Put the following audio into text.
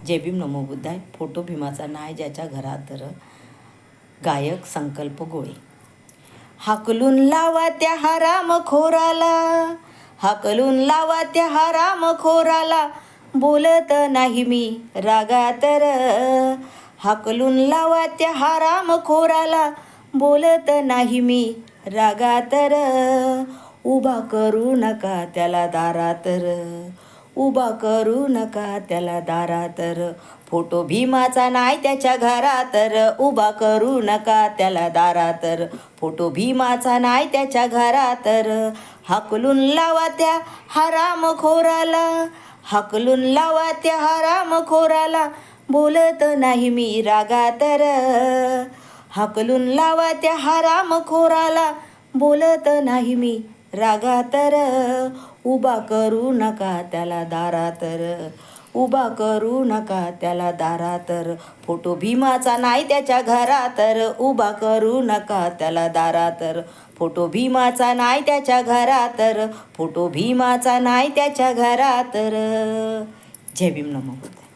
जय भीम नमो बुद्धाय. Photo भीमाचा नाय ज्याच्या घरात तर. गायक संकल्प गोळे. हाकलून लावा त्या हरामखोराला, हाकलून लावा त्या हरामखोराला, बोलत नाही मी रागातर. हाकलून लावा त्या हरामखोराला, बोलत नाही मी रागातर. उभा करू नका त्याला दारातर, उभा करू नका त्याला दारातर. फोटो भीमाचा नाही त्याच्या घरातर, उभा करू नका त्याला दारातर. फोटो भीमाचा नाही त्याच्या घरातर. हाकलून लावा त्या हरामखोराला, हाकलून लावा त्या हरामखोराला, बोलत नाही मी रागातर. हाकलून लावा त्या हरामखोराला, बोलत नाही मी रागातर. उभा करू नका त्याला दारातर, उभा करू नका त्याला दारातर. फोटो भीमाचा नाही त्याच्या घरातर, उभा करू नका त्याला दारातर. फोटो भीमाचा नाही त्याच्या घरातर, फोटो भीमाचा नाही त्याच्या घरातर. जय भीम नमो बुद्धाय.